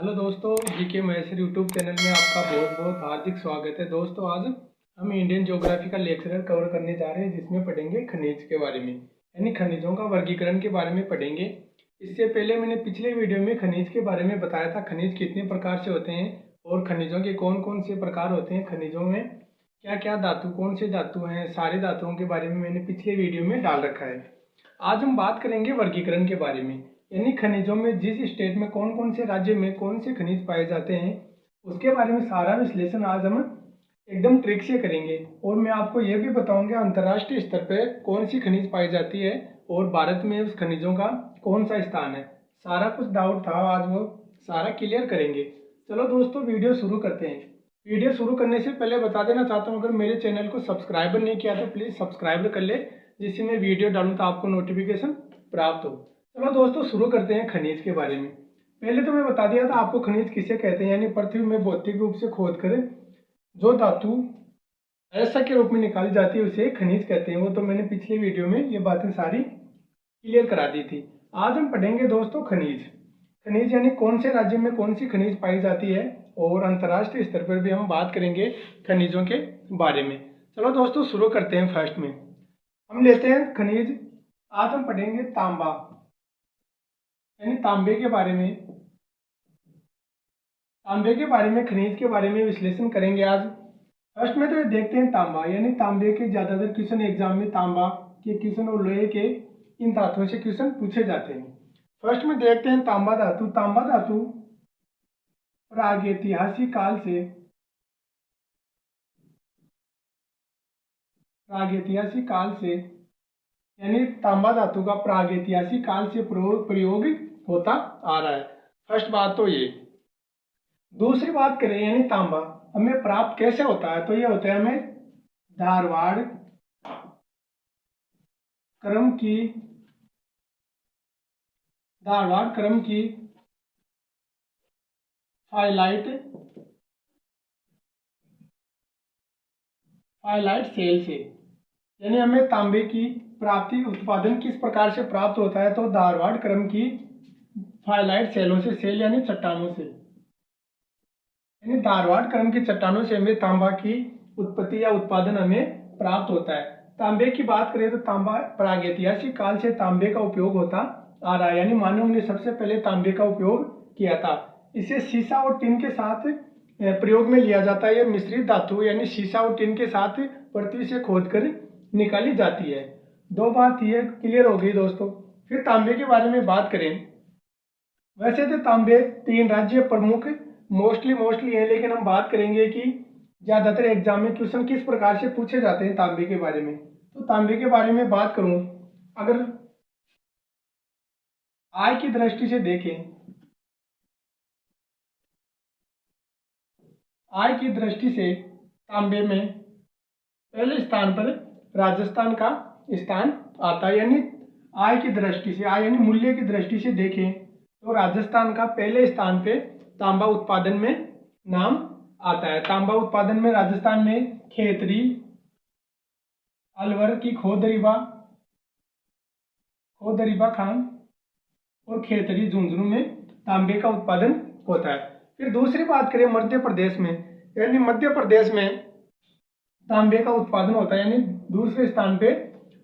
Hello दोस्तों, GK Maheshwar YouTube channel में आपका बहुत बहुत हार्दिक स्वागत है। दोस्तों, आज हम इंडियन ज्योग्राफी का लेक्चर कवर करने जा रहे हैं, जिसमें पढ़ेंगे खनिज के बारे में, यानी खनिजों का वर्गीकरण के बारे में पढ़ेंगे। इससे पहले मैंने पिछले वीडियो में खनिज के बारे में बताया था, खनिज कितने प्रकार से होते हैं और खनिजों के कौन कौन से प्रकार होते हैं, खनिजों में क्या क्या धातु, कौन से धातु हैं, सारे धातुओं के बारे में मैंने पिछले वीडियो में डाल रखा है। आज हम बात करेंगे वर्गीकरण के बारे में, यानी खनिजों में जिस स्टेट में कौन कौन से राज्य में कौन से खनिज पाए जाते हैं, उसके बारे में सारा विश्लेषण आज हम एकदम ट्रिक से करेंगे। और मैं आपको यह भी बताऊंगा अंतर्राष्ट्रीय स्तर पर कौन सी खनिज पाई जाती है और भारत में उस खनिजों का कौन सा स्थान है। सारा कुछ डाउट था, आज वो सारा क्लियर करेंगे। चलो दोस्तों, वीडियो शुरू करते हैं। वीडियो शुरू करने से पहले बता देना चाहता हूँ, अगर मेरे चैनल को सब्सक्राइब नहीं किया तो प्लीज़ सब्सक्राइब कर ले, जिससे मैं वीडियो डालूँ तो आपको नोटिफिकेशन प्राप्त हो। चलो दोस्तों, शुरू करते हैं खनिज के बारे में। पहले तो मैं बता दिया था आपको खनिज किसे कहते हैं, यानी पृथ्वी में भौतिक रूप से खोद कर जो धातु ऐसा के रूप में निकाली जाती है उसे खनिज कहते हैं। वो तो मैंने पिछले वीडियो में ये बातें सारी क्लियर करा दी थी। आज हम पढ़ेंगे दोस्तों खनिज। खनिज यानी कौन से राज्य में कौन सी खनिज पाई जाती है, और अंतर्राष्ट्रीय स्तर पर भी हम बात करेंगे खनिजों के बारे में। चलो दोस्तों, शुरू करते हैं। फर्स्ट में हम लेते हैं खनिज। आज हम पढ़ेंगे तांबा, यानी तांबे के बारे में। तांबे के बारे में, खनिज के बारे में विश्लेषण करेंगे आज। फर्स्ट में तो ये देखते हैं तांबा, यानी तांबे के ज्यादातर क्वेश्चन एग्जाम में तांबा के क्वेश्चन और लोहे के इन धातुओं से क्वेश्चन पूछे जाते हैं। फर्स्ट में देखते हैं तांबा धातु। तांबा धातु प्रागैतिहासिक काल से यानी तांबा धातु का प्रागैतिहासिक काल से प्रयोग होता आ रहा है। फर्स्ट बात तो ये। दूसरी बात करें, यानी तांबा हमें प्राप्त कैसे होता है, तो ये होता है हमें धारवाड़ क्रम की फाइलाइट सेल से, यानी हमें तांबे की प्राप्ति उत्पादन किस प्रकार से प्राप्त होता है, तो धारवाड़ क्रम की फाइलाइट सेलों से, सेल यानी चट्टानों से, यानी धारवाड़ क्रम की चट्टानों से हमें तांबा की उत्पत्ति या उत्पादन हमें प्राप्त होता है। तांबे की बात करें तो तांबा प्रागैतिहासिक काल से तांबे का उपयोग होता आ रहा है, यानी मानव ने सबसे पहले तांबे का उपयोग किया था। इसे सीसा और टिन के साथ प्रयोग में लिया जाता है। यह मिश्रित धातु यानी सीसा और टिन के साथ पृथ्वी से खोदकर निकाली जाती है। दो बात ये क्लियर हो गई दोस्तों। फिर तांबे के बारे में बात करें, वैसे तो तांबे 3 राज्य प्रमुख मोस्टली है, लेकिन हम बात करेंगे कि ज्यादातर एग्जाम में क्वेश्चन किस प्रकार से पूछे जाते हैं तांबे के बारे में। तो तांबे के बारे में बात करूं, अगर आय की दृष्टि से देखें, आय की दृष्टि से तांबे में पहले स्थान पर राजस्थान का स्थान आता है। यानी आय की दृष्टि से, आय यानी मूल्य की दृष्टि से देखें तो राजस्थान का पहले स्थान पे तांबा उत्पादन में नाम आता है। तांबा उत्पादन में राजस्थान में खेतरी, अलवर की खोदरीबा खान और खेतरी झुंझुनू में तांबे का उत्पादन होता है। फिर दूसरी बात करें मध्य प्रदेश में, यानी मध्य प्रदेश में तांबे का उत्पादन होता है, यानी दूसरे स्थान पे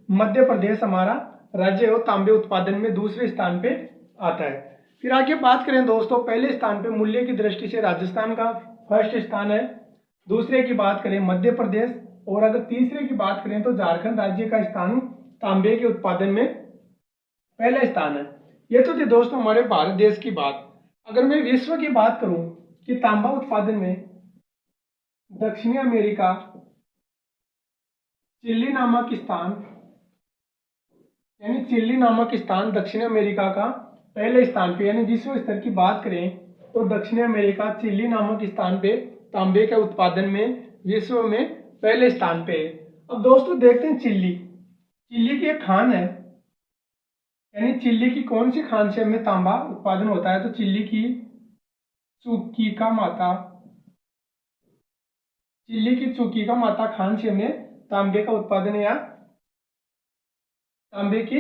मध्य प्रदेश हमारा राज्य हो तांबे उत्पादन में दूसरे स्थान पे आता है। फिर आगे बात करें दोस्तों, पहले स्थान पे मूल्य की दृष्टि से राजस्थान का फर्स्ट स्थान है, दूसरे की बात करें मध्य प्रदेश, और अगर तीसरे की बात करें तो झारखंड राज्य का स्थान तांबे के उत्पादन में पहला स्थान है। ये तो थी दोस्तों हमारे भारत देश की बात। अगर मैं विश्व की बात करूं कि तांबा उत्पादन में दक्षिणी अमेरिका, चिली नामक स्थान दक्षिण अमेरिका का पहले स्थान पे, यानी विश्व स्तर की बात करें तो दक्षिण अमेरिका चिली नामक स्थान पे तांबे के उत्पादन में विश्व में पहले स्थान पे है। अब दोस्तों देखते हैं चिली की एक खान है, यानी चिली की कौन सी खान से हमें तांबा उत्पादन होता है, तो चिली की चुकीका माता खान से हमें तांबे का उत्पादन या तांबे की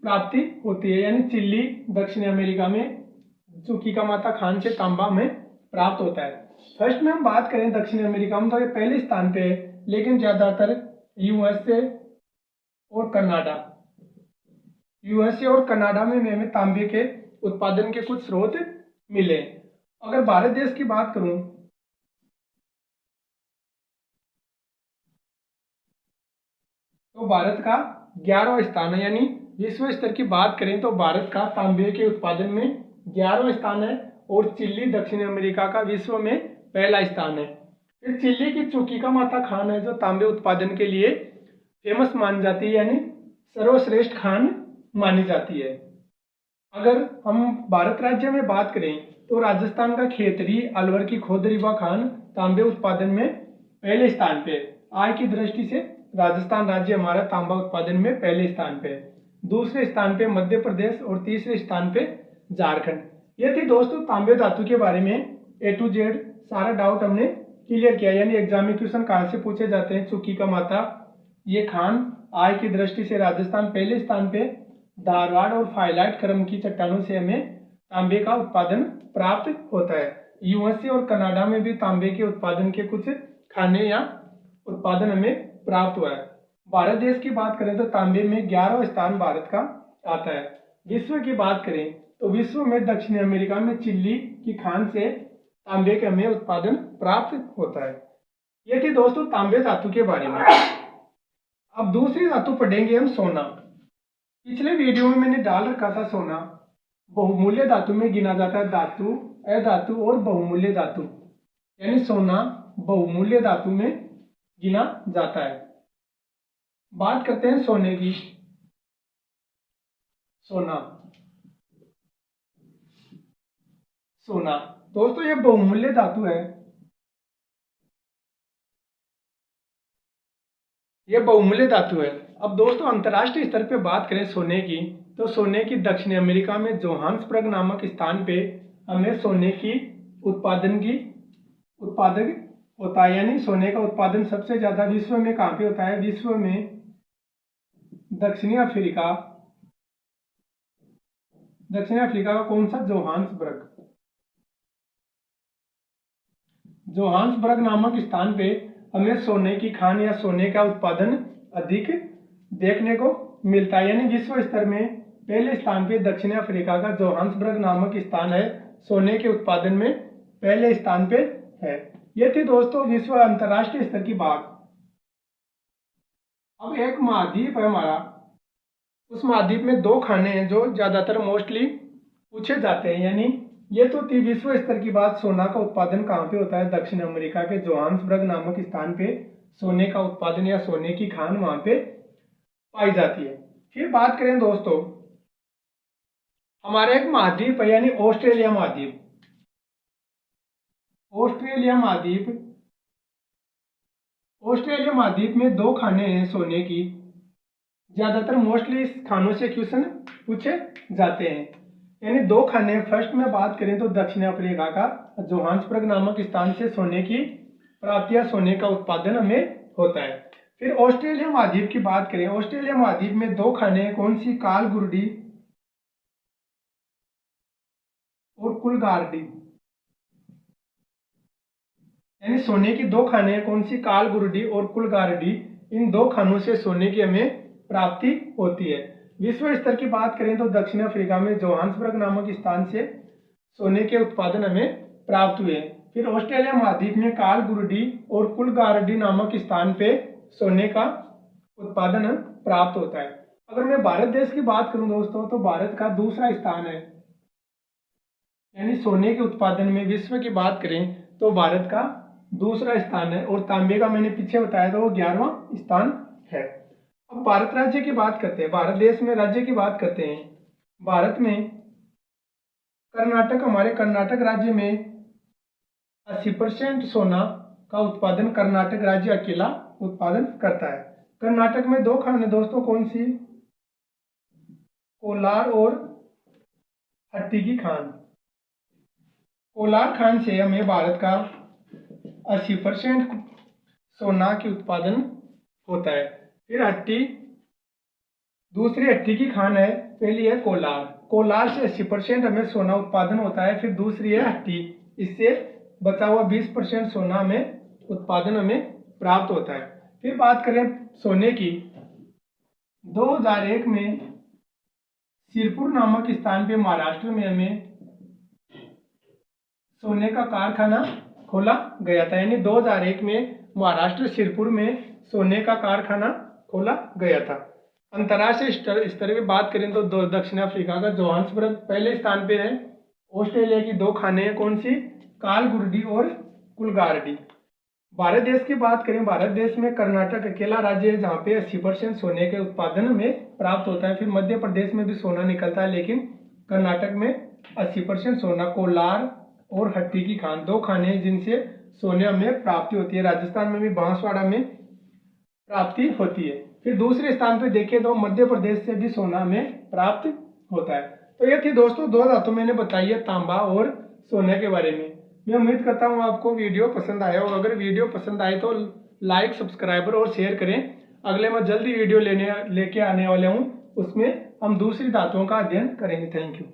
प्राप्ति होती है। यानी चिली दक्षिण अमेरिका में चूकी का माता खान से तांबा हमें प्राप्त होता है। फर्स्ट में हम बात करें दक्षिण अमेरिका में तो ये पहले स्थान पे है, लेकिन ज़्यादातर यूएसए और कनाडा में हमें तांबे के उत्पादन के कुछ स्रोत मिले। अगर भारत देश की बात करूं तो भारत का 11वां स्थान है, यानी विश्व स्तर की बात करें तो भारत का तांबे के उत्पादन में 11वां स्थान है और चिली दक्षिण अमेरिका का विश्व में पहला स्थान है। फिर चिली की चूकी का माता खान है जो तांबे उत्पादन के लिए फेमस मानी जाती है, यानी सर्वश्रेष्ठ खान मानी जाती है। अगर हम भारत राज्य में बात करें तो राजस्थान का खेतरी अलवर की खोदरीबा खान तांबे उत्पादन में पहले स्थान पे। आय की दृष्टि से राजस्थान राज्य हमारा तांबा उत्पादन में पहले स्थान पे, दूसरे स्थान पे मध्य प्रदेश और तीसरे स्थान पे झारखंड। ये थी दोस्तों तांबे धातु के बारे में A to Z सारा डाउट हमने क्लियर किया, यानी एग्जाम में क्वेश्चन कहाँ से पूछे जाते हैं। चूकी का माता ये खान आय की दृष्टि से राजस्थान पहले स्थान पे, धारवाड़ और फाइलाइट क्रम की चट्टानों से हमें तांबे का उत्पादन प्राप्त होता है। यूएसए और कनाडा में भी तांबे के उत्पादन के कुछ खाने या उत्पादन हमें प्राप्त हुआ है। भारत देश की बात करें तो तांबे में 11वां स्थान भारत का आता है। विश्व की बात करें तो विश्व में दक्षिण अमेरिका में चिली की खान से तांबे का हमें उत्पादन प्राप्त होता है। ये थी दोस्तों तांबे धातु के बारे में। अब दूसरी धातु पढ़ेंगे हम सोना। पिछले वीडियो में मैंने डाल रखा था सोना बहुमूल्य धातु में गिना जाता है, धातु, अधातु और बहुमूल्य धातु, यानी सोना बहुमूल्य धातु में गिना जाता है। बात करते हैं सोने की। सोना दोस्तों ये बहुमूल्य धातु है, अब दोस्तों अंतर्राष्ट्रीय स्तर पे बात करें सोने की तो सोने की दक्षिण अमेरिका में जोहान्सबर्ग नामक स्थान पे हमें सोने की उत्पादक होता है, यानी सोने का उत्पादन सबसे ज्यादा विश्व में कहाँ पे होता है? विश्व में दक्षिणी अफ्रीका का कौन सा? जोहान्सबर्ग नामक स्थान पे हमें सोने की खान या सोने का उत्पादन अधिक देखने को मिलता है, यानी विश्व स्तर में पहले स्थान पे दक्षिण अफ्रीका का जोहान्सबर्ग नामक स्थान है, सोने के उत्पादन में पहले स्थान पे है। ये थी दोस्तों विश्व अंतर्राष्ट्रीय स्तर की बात। अब एक महाद्वीप है हमारा, उस महाद्वीप में दो खाने हैं जो ज्यादातर मोस्टली पूछे जाते हैं, यानी ये तो थी विश्व स्तर की बात। सोना का उत्पादन कहाँ पे होता है? दक्षिण अमेरिका के जोहान्सबर्ग नामक स्थान पे सोने का उत्पादन या सोने की खान वहां पे पाई जाती है। फिर बात करें दोस्तों हमारा एक महाद्वीप है, यानी ऑस्ट्रेलिया महाद्वीप में दो खाने हैं सोने की, ज्यादातर मोस्टली इस खानों से क्वेश्चन पूछे जाते हैं, यानी दो खाने। फर्स्ट में बात करें तो दक्षिण अफ्रीका का जोहान्सबर्ग नामक स्थान से सोने की प्राप्ति या सोने का उत्पादन हमें होता है। फिर ऑस्ट्रेलिया महाद्वीप की बात करें, ऑस्ट्रेलिया महाद्वीप में दो खाने हैं, कौन सी? कालगुरडी और कुलगारडी, यानी सोने की दो खाने हैं, कौन सी? कालगुरडी और कुलगारडी। इन दो खानों से सोने की हमें प्राप्ति होती है। विश्व स्तर की बात करें तो दक्षिण अफ्रीका में जोहान्सबर्ग नामक स्थान से सोने के उत्पादन हमें प्राप्त हुए। फिर ऑस्ट्रेलिया महाद्वीप में कालगुरडी और कुलगारडी नामक स्थान पे सोने का उत्पादन प्राप्त होता है। अगर मैं भारत देश की बात करूं दोस्तों तो भारत का दूसरा स्थान है, यानी सोने के उत्पादन में विश्व की बात करें तो भारत का दूसरा स्थान है, और तांबे का मैंने पीछे बताया था वो 11वां स्थान है। अब भारत राज्य की बात करते हैं, भारत देश में राज्य की बात करते हैं। भारत में कर्नाटक, हमारे कर्नाटक राज्य में 80% सोना का उत्पादन कर्नाटक राज्य अकेला उत्पादन करता है। कर्नाटक में दो खान है दोस्तों, कौन सी? कोलार और हट्टी की खान। कोलार खान से हमें भारत का 80% सोना के उत्पादन होता है। फिर हट्टी, दूसरी हट्टी की खान है, पहली है कोलार। कोलार से 80% हमें सोना उत्पादन होता है। फिर दूसरी है हट्टी, इससे बचा हुआ 20% सोना हमें उत्पादन हमें प्राप्त होता है। फिर बात करें सोने की, 2001 में सिरपुर नामक स्थान पे महाराष्ट्र में हमें सोने का कारखाना खोला गया था। यानी 2001 में महाराष्ट्र सिरपुर में सोने का कारखाना खोला गया था। अंतर्राष्ट्रीय स्तर पे बात करें तो दक्षिण अफ्रीका का जोहान्सबर्ग पहले स्थान पे है। ऑस्ट्रेलिया की 2 खाने हैं, कौन सी? कालगुर्डी और कुलगार्डी। भारत देश की बात करें, भारत देश में कर्नाटक अकेला राज्य है जहाँ पे 80% सोने के उत्पादन में प्राप्त होता है। फिर मध्य प्रदेश में भी सोना निकलता है, लेकिन कर्नाटक में 80% सोना। कोलार और हट्टी की खान 2 खाने हैं जिनसे सोने में प्राप्ति होती है। राजस्थान में भी बांसवाड़ा में प्राप्ति होती है। फिर दूसरे स्थान पे देखें तो मध्य प्रदेश से भी सोना में प्राप्त होता है। तो ये थी दोस्तों 2 धातु मैंने बताई है, तांबा और सोने के बारे में। मैं उम्मीद करता हूँ आपको वीडियो पसंद आया, और अगर वीडियो पसंद आए तो लाइक, सब्सक्राइबर और शेयर करें। अगले मैं जल्दी वीडियो लेके आने वाला हूँ, उसमें हम दूसरी धातुओं का अध्ययन करेंगे। Thank you.